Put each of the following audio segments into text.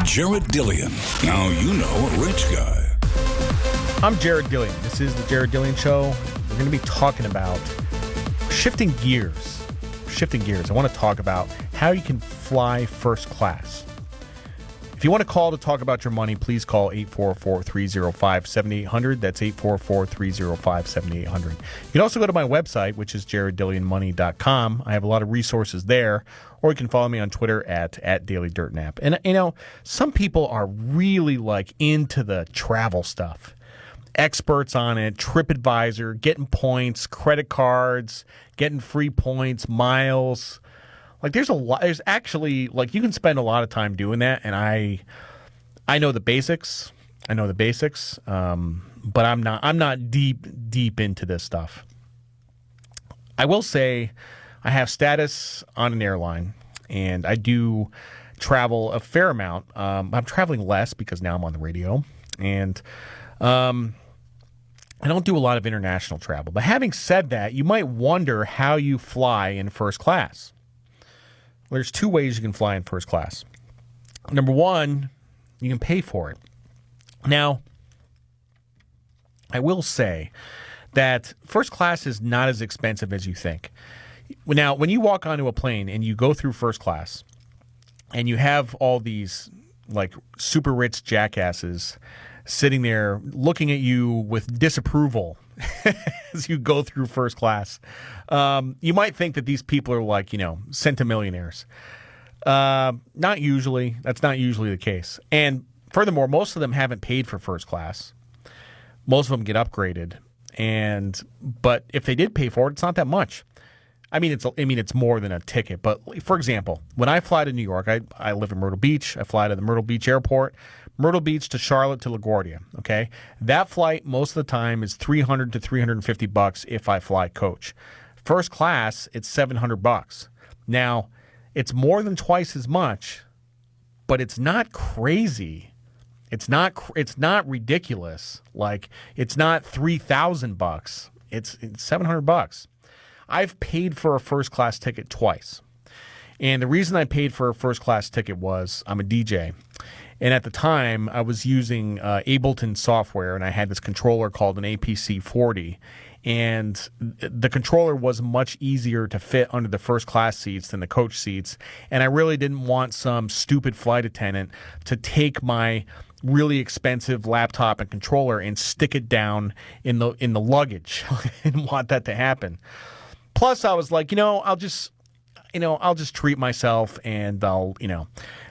Jared Dillian. Now you know a rich guy. I'm Jared Dillian. This is the Jared Dillian Show. We're going to be talking about shifting gears. I want to talk about how you can fly first class. If you want to call to talk about your money, please call 844-305-7800. That's 844-305-7800. You can also go to my website, which is jareddillianmoney.com. I have a lot of resources there. Or you can follow me on Twitter at DailyDirtNap. And, you know, some people are really, into the travel stuff. Experts on it, TripAdvisor, getting points, credit cards, getting free points, miles. There's actually, you can spend a lot of time doing that, and I know the basics. But I'm not deep into this stuff. I will say I have status on an airline, and I do travel a fair amount. I'm traveling less because now I'm on the radio, and I don't do a lot of international travel. But having said that, you might wonder how you fly in first class. Well, there's two ways you can fly in first class. Number one, you can pay for it. Now, I will say that first class is not as expensive as you think. Now, when you walk onto a plane and you go through first class and you have all these super rich jackasses sitting there looking at you with disapproval as you go through first class, you might think that these people are centimillionaires. Not usually. That's not usually the case. And furthermore, most of them haven't paid for first class. Most of them get upgraded. But if they did pay for it, it's not that much. It's more than a ticket. But for example, when I fly to New York, I live in Myrtle Beach. I fly to the Myrtle Beach Airport, Myrtle Beach to Charlotte to LaGuardia. Okay, that flight most of the time is $300 to $350 if I fly coach. First class, it's $700. Now, it's more than twice as much, but it's not crazy. It's not ridiculous. It's not $3,000. It's $700. I've paid for a first class ticket twice. And the reason I paid for a first class ticket was I'm a DJ. And at the time, I was using Ableton software, and I had this controller called an APC 40. And the controller was much easier to fit under the first class seats than the coach seats. And I really didn't want some stupid flight attendant to take my really expensive laptop and controller and stick it down in the luggage. I didn't want that to happen. Plus, I was like, I'll just treat myself, and I'll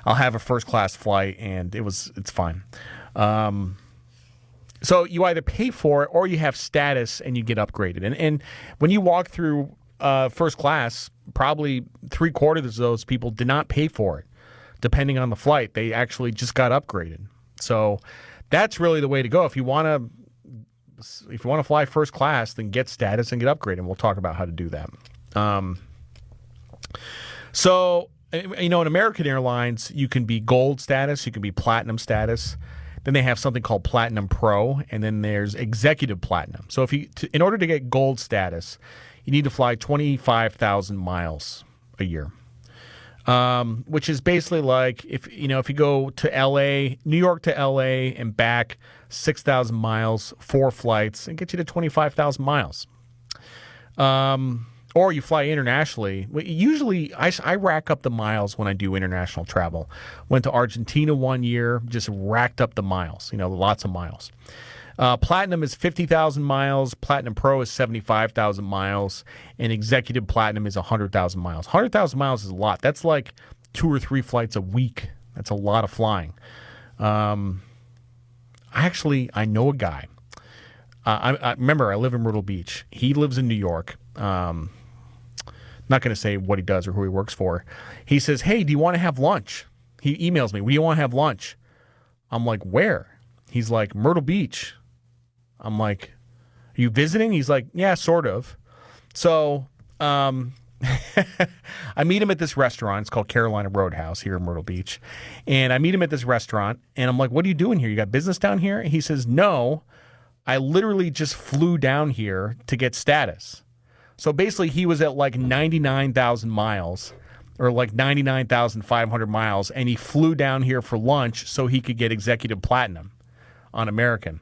have a first class flight, and it's fine. So you either pay for it or you have status and you get upgraded. And when you walk through first class, probably 3/4 of those people did not pay for it. Depending on the flight, they actually just got upgraded. So that's really the way to go. If you want to fly first class, then get status and get upgraded. And we'll talk about how to do that. So, in American Airlines, you can be gold status, you can be platinum status. Then they have something called Platinum Pro, and then there's Executive Platinum. So in order to get gold status, you need to fly 25,000 miles a year, which is basically if you go to L.A., New York to L.A. and back 6,000 miles, 4 flights, and get you to 25,000 miles. Or you fly internationally. Usually, I rack up the miles when I do international travel. Went to Argentina one year, just racked up the miles, lots of miles. Platinum is 50,000 miles. Platinum Pro is 75,000 miles. And Executive Platinum is 100,000 miles. 100,000 miles is a lot. That's 2 or 3 flights a week. That's a lot of flying. I know a guy. I remember I live in Myrtle Beach. He lives in New York. Not going to say what he does or who he works for. He says, "Hey, do you want to have lunch?" He emails me, "We want to have lunch." I'm like, "Where?" He's like, "Myrtle Beach." I'm like, "Are you visiting?" He's like, "Yeah, sort of." So I meet him at this restaurant. It's called Carolina Roadhouse here in Myrtle Beach. And I meet him at this restaurant, and I'm like, "What are you doing here? You got business down here?" And he says, "No, I literally just flew down here to get status." So basically he was at 99,000 miles or like 99,500 miles, and he flew down here for lunch so he could get executive platinum on American.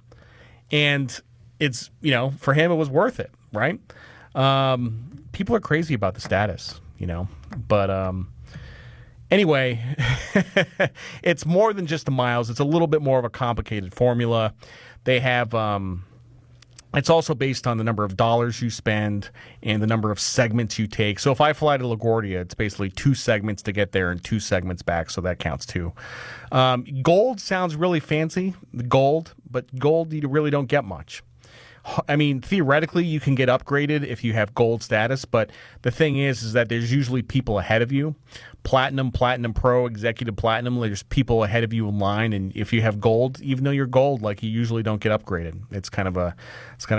And it's, for him, it was worth it, right? People are crazy about the status, but anyway, it's more than just the miles. It's a little bit more of a complicated formula. They have, it's also based on the number of dollars you spend and the number of segments you take. So if I fly to LaGuardia, it's basically 2 segments to get there and 2 segments back, so that counts too. Gold sounds really fancy, but gold you really don't get much. I mean, theoretically, you can get upgraded if you have gold status, but the thing is that there's usually people ahead of you. Platinum, Platinum Pro, Executive Platinum, there's people ahead of you in line, and if you have gold, even though you're gold, like, you usually don't get upgraded. It's kind of a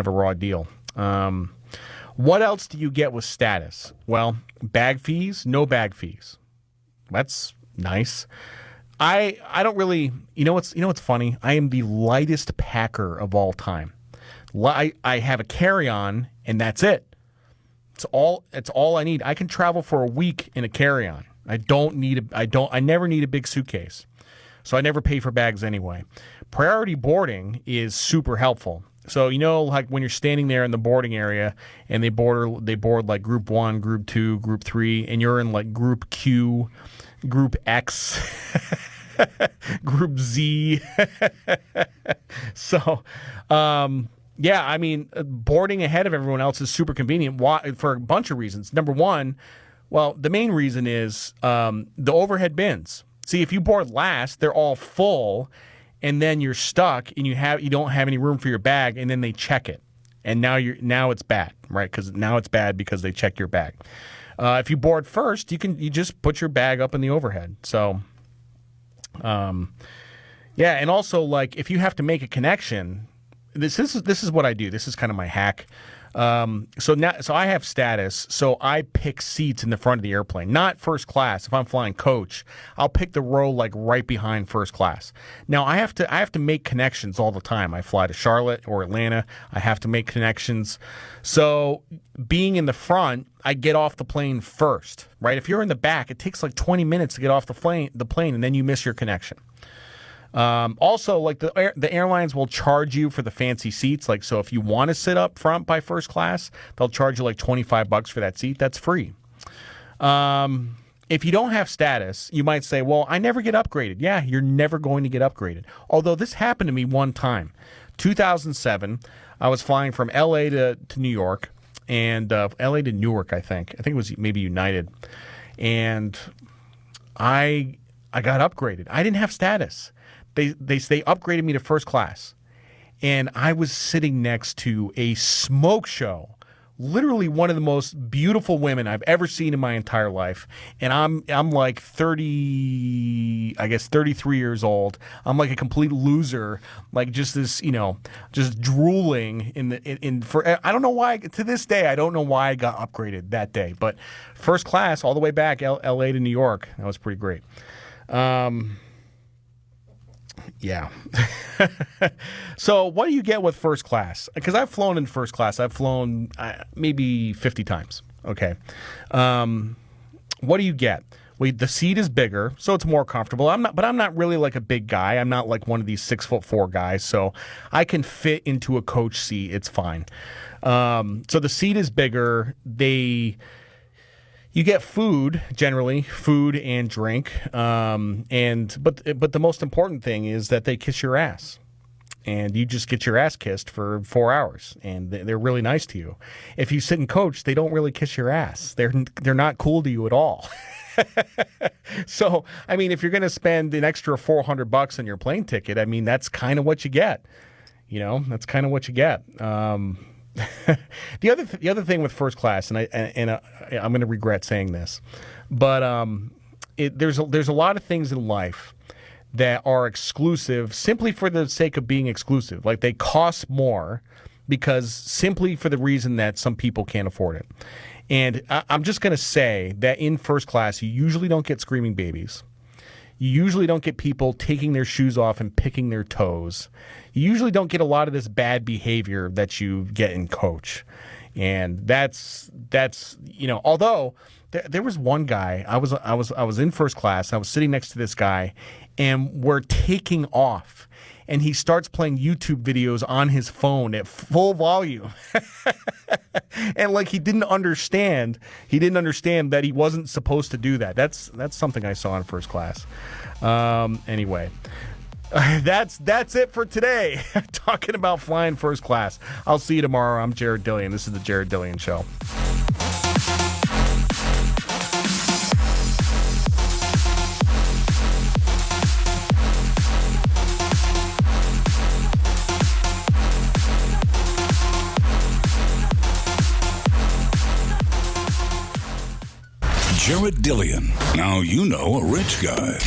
raw deal. What else do you get with status? Well, bag fees, no bag fees. That's nice. I don't really, what's funny? I am the lightest packer of all time. I have a carry-on, and that's it. It's all I need. I can travel for a week in a carry-on. I never need a big suitcase. So I never pay for bags anyway. Priority boarding is super helpful. So, like when you're standing there in the boarding area and they board like group 1, group 2, group 3, and you're in like group Q, group X, group Z. So, yeah, I mean, boarding ahead of everyone else is super convenient for a bunch of reasons. Number one, well, the main reason is the overhead bins. See, if you board last, they're all full, and then you're stuck, and you don't have any room for your bag, and then they check it, and now it's bad, right? Because now it's bad because they check your bag. If you board first, you just put your bag up in the overhead. So, yeah, and also like if you have to make a connection. This is what I do. This is kind of my hack. So I have status. So I pick seats in the front of the airplane, not first class. If I'm flying coach, I'll pick the row like right behind first class. Now I have to make connections all the time. I fly to Charlotte or Atlanta. I have to make connections. So being in the front, I get off the plane first, right? If you're in the back, it takes like 20 minutes to get off the plane, and then you miss your connection. Also, like the airlines will charge you for the fancy seats. Like, so if you want to sit up front by first class, they'll charge you like $25 for that seat. That's free. If you don't have status, you might say, well, I never get upgraded. Yeah, you're never going to get upgraded. Although this happened to me one time. 2007, I was flying from LA to New York, and LA to Newark, I think. I think it was maybe United. And I got upgraded. I didn't have status. They upgraded me to first class, and I was sitting next to a smoke show, literally one of the most beautiful women I've ever seen in my entire life. And I'm like 33 years old. I'm like a complete loser, like just this, just drooling I don't know why, to this day, I don't know why I got upgraded that day, but first class all the way back, LA to New York. That was pretty great. Yeah. So what do you get with first class? Because I've flown in first class. I've flown maybe 50 times. Okay. What do you get? Well, the seat is bigger, so it's more comfortable. I'm not really like a big guy. I'm not like one of these 6'4" guys, so I can fit into a coach seat. It's fine. So the seat is bigger. You get food, generally, food and drink, but the most important thing is that they kiss your ass, and you just get your ass kissed for 4 hours, and they're really nice to you. If you sit in coach, they don't really kiss your ass. They're not cool to you at all. So, I mean, if you're going to spend an extra $400 on your plane ticket, I mean, that's kind of what you get. That's kind of what you get. The other thing with first class, and I'm going to regret saying this, but there's a lot of things in life that are exclusive simply for the sake of being exclusive. Like they cost more because simply for the reason that some people can't afford it. And I'm just going to say that in first class, you usually don't get screaming babies. You usually don't get people taking their shoes off and picking their toes. You usually don't get a lot of this bad behavior that you get in coach. And that's although There was one guy. I was in first class. I was sitting next to this guy, and we're taking off. And he starts playing YouTube videos on his phone at full volume. And like he didn't understand that he wasn't supposed to do that. That's something I saw in first class. Anyway, that's it for today. Talking about flying first class. I'll see you tomorrow. I'm Jared Dillian. This is the Jared Dillian Show. Jared Dillian. Now you know a rich guy.